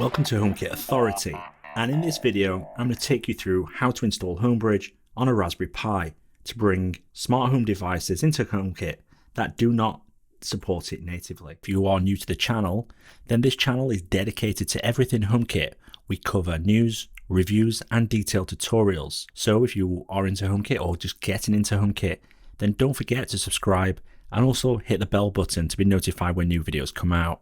Welcome to HomeKit Authority, and in this video I'm going to take you through how to install HomeBridge on a Raspberry Pi to bring smart home devices into HomeKit that do not support it natively. If you are new to the channel, then this channel is dedicated to everything HomeKit. We cover news, reviews and detailed tutorials. So if you are into HomeKit or just getting into HomeKit, then don't forget to subscribe and also hit the bell button to be notified when new videos come out.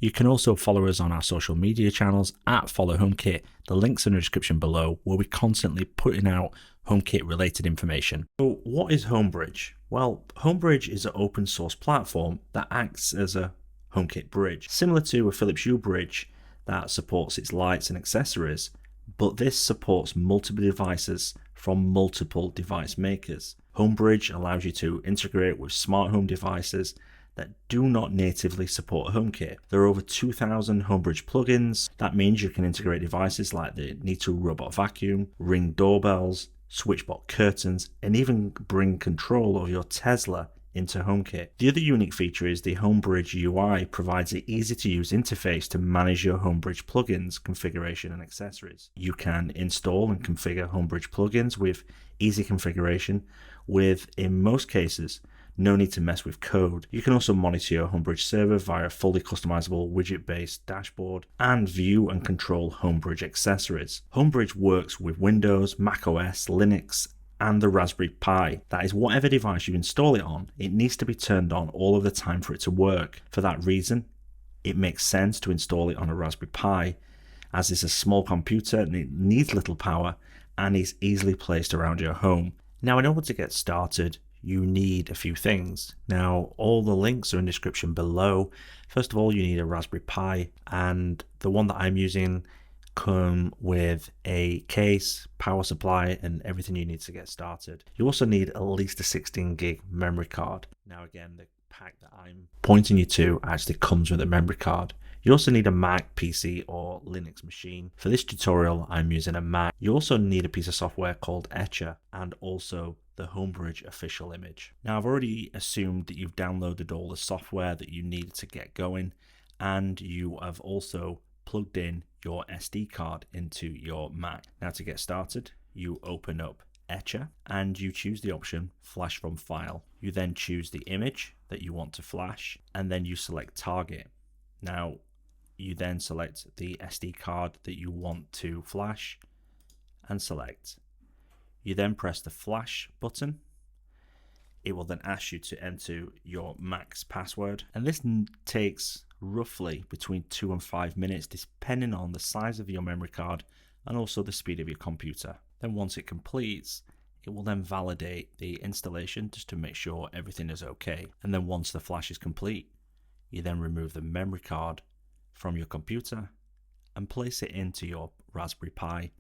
You can also follow us on our social media channels at Follow HomeKit. The links in the description below, where we're constantly putting out HomeKit related information. So what is HomeBridge? Well, HomeBridge is an open source platform that acts as a HomeKit bridge, similar to a Philips Hue bridge that supports its lights and accessories, but this supports multiple devices from multiple device makers. HomeBridge allows you to integrate with smart home devices that do not natively support HomeKit. There are over 2,000 HomeBridge plugins. That means you can integrate devices like the Neato robot vacuum, Ring doorbells, SwitchBot curtains, and even bring control of your Tesla into HomeKit. The other unique feature is the HomeBridge UI provides an easy to use interface to manage your HomeBridge plugins, configuration and accessories. You can install and configure HomeBridge plugins with easy configuration with, in most cases, no need to mess with code. You can also monitor your HomeBridge server via a fully customizable widget-based dashboard and view and control HomeBridge accessories. HomeBridge works with Windows, macOS, Linux, and the Raspberry Pi. That is, whatever device you install it on, it needs to be turned on all of the time for it to work. For that reason, it makes sense to install it on a Raspberry Pi, as it's a small computer and it needs little power and is easily placed around your home. Now, in order to get started, you need a few things. Now, all the links are in the description below. First of all, you need a Raspberry Pi, and the one that I'm using come with a case, power supply, and everything you need to get started. You also need at least a 16 gig memory card. Now again, the pack that I'm pointing you to actually comes with a memory card. You also need a Mac, PC, or Linux machine. For this tutorial, I'm using a Mac. You also need a piece of software called Etcher and also the HomeBridge official image. Now, I've already assumed that you've downloaded all the software that you need to get going, and you have also plugged in your SD card into your Mac. Now, to get started, you open up Etcher and you choose the option Flash from File. You then choose the image that you want to flash, and then you select Target. Now, you then select the SD card that you want to flash and select. You then press the flash button. It will then ask you to enter your Mac's password, and this takes roughly between 2 and 5 minutes depending on the size of your memory card and also the speed of your computer. Then once it completes, it will then validate the installation just to make sure everything is okay. And then once the flash is complete, you then remove the memory card from your computer and place it into your Raspberry Pi,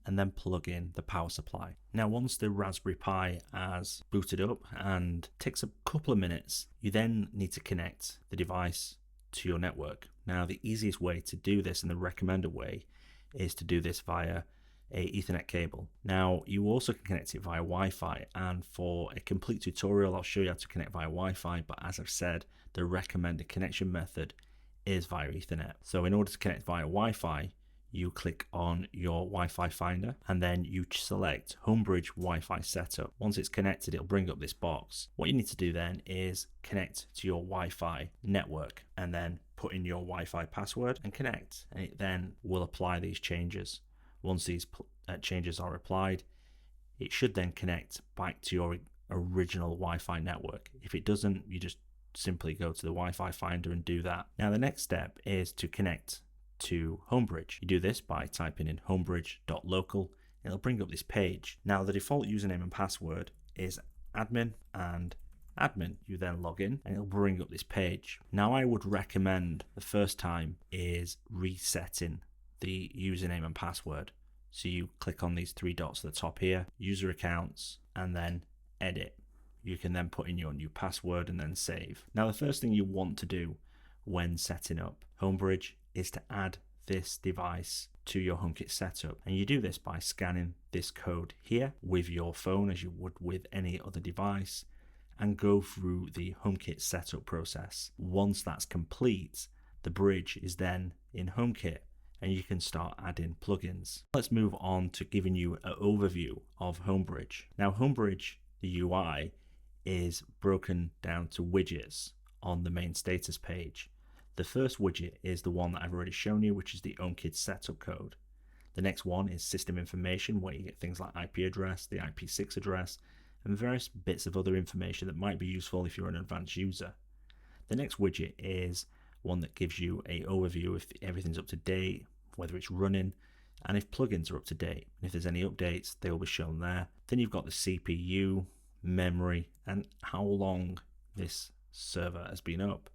and then plug in the power supply. Now, once the Raspberry Pi has booted up and takes a couple of minutes, you then need to connect the device to your network. Now, the easiest way to do this and the recommended way is to do this via a Ethernet cable. Now, you also can connect it via Wi-Fi, and for a complete tutorial, I'll show you how to connect via Wi-Fi, but as I've said, the recommended connection method is via Ethernet. So in order to connect via Wi-Fi, you click on your Wi-Fi finder and then you select HomeBridge Wi-Fi setup. Once it's connected, it'll bring up this box. What you need to do then is connect to your Wi-Fi network and then put in your Wi-Fi password and connect, and it then will apply these changes. Once these changes are applied, it should then connect back to your original Wi-Fi network. If it doesn't, you just simply go to the Wi-Fi finder and do that. Now, the next step is to connect to HomeBridge. You do this by typing in homebridge.local. It'll bring up this page. Now, the default username and password is admin and admin. You then log in and it'll bring up this page. Now, I would recommend the first time is resetting the username and password. So you click on these 3 dots at the top here, user accounts, and then edit. You can then put in your new password and then save. Now, the first thing you want to do when setting up HomeBridge is to add this device to your HomeKit setup, and you do this by scanning this code here with your phone as you would with any other device and go through the HomeKit setup process. Once that's complete, the bridge is then in HomeKit and you can start adding plugins. Let's move on to giving you an overview of HomeBridge. Now HomeBridge, the UI, is broken down to widgets on the main status page. The first widget is the one that I've already shown you, which is the HomeKit setup code. The next one is system information, where you get things like IP address, the IP6 address, and various bits of other information that might be useful if you're an advanced user. The next widget is one that gives you an overview if everything's up to date, whether it's running, and if plugins are up to date. And if there's any updates, they will be shown there. Then you've got the CPU, memory, and how long this server has been up.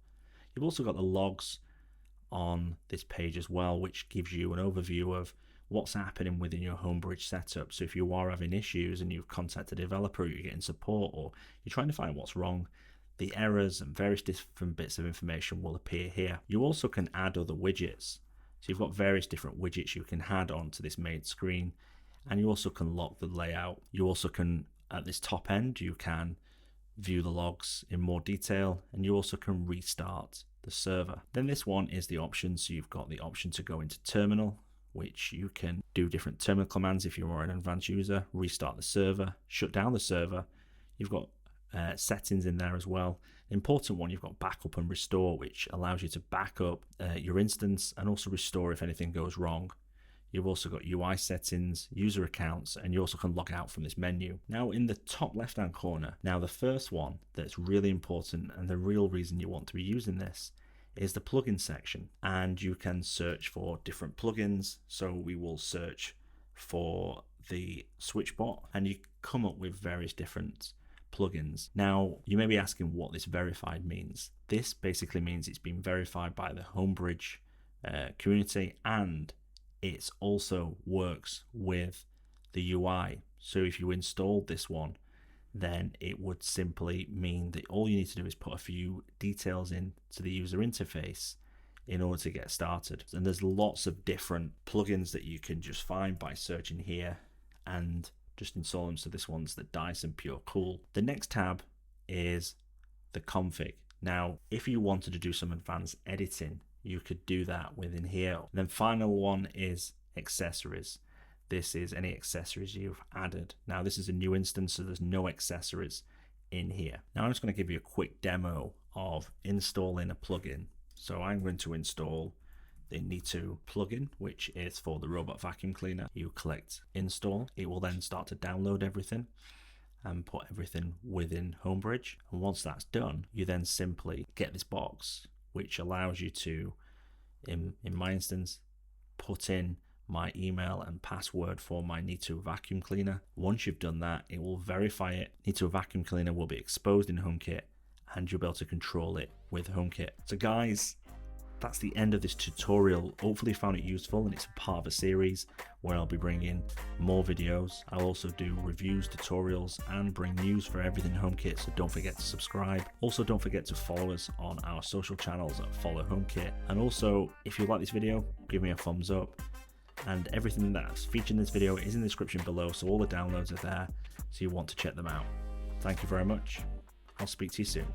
You've also got the logs on this page as well, which gives you an overview of what's happening within your HomeBridge setup. So if you are having issues and you've contacted a developer, you're getting support, or you're trying to find what's wrong, the errors and various different bits of information will appear here. You also can add other widgets. So you've got various different widgets you can add onto this main screen, and you also can lock the layout. You also can, at this top end, you can view the logs in more detail, and you also can restart the server. Then this one is the options. So you've got the option to go into terminal, which you can do different terminal commands if you're an advanced user, restart the server, shut down the server. You've got settings in there as well. Important one, you've got backup and restore, which allows you to back up your instance and also restore if anything goes wrong. You've also got UI settings, user accounts, and you also can log out from this menu. Now in the top left hand corner, now the first one that's really important and the real reason you want to be using this is the plugin section, and you can search for different plugins. So we will search for the SwitchBot, and you come up with various different plugins. Now you may be asking what this verified means. This basically means it's been verified by the HomeBridge community, and it also works with the UI. So if you installed this one, then it would simply mean that all you need to do is put a few details into the user interface in order to get started. And there's lots of different plugins that you can just find by searching here and just install them. So this one's the Dyson Pure Cool. The next tab is the config. Now, if you wanted to do some advanced editing, you could do that within here. And then final one is accessories. This is any accessories you've added. Now this is a new instance, so there's no accessories in here. Now I'm just going to give you a quick demo of installing a plugin. So I'm going to install the Neato plugin, which is for the robot vacuum cleaner. You click install. It will then start to download everything and put everything within HomeBridge. And once that's done, you then simply get this box, which allows you to, in my instance, put in my email and password for my Neato vacuum cleaner. Once you've done that, it will verify it. Neato vacuum cleaner will be exposed in HomeKit, and you'll be able to control it with HomeKit. So guys, that's the end of this tutorial. Hopefully you found it useful, and it's a part of a series where I'll be bringing more videos. I'll also do reviews, tutorials, and bring news for everything HomeKit, so don't forget to subscribe. Also, don't forget to follow us on our social channels at Follow HomeKit. And also, if you like this video, give me a thumbs up. And everything that's featured in this video is in the description below, so all the downloads are there, so you want to check them out. Thank you very much. I'll speak to you soon.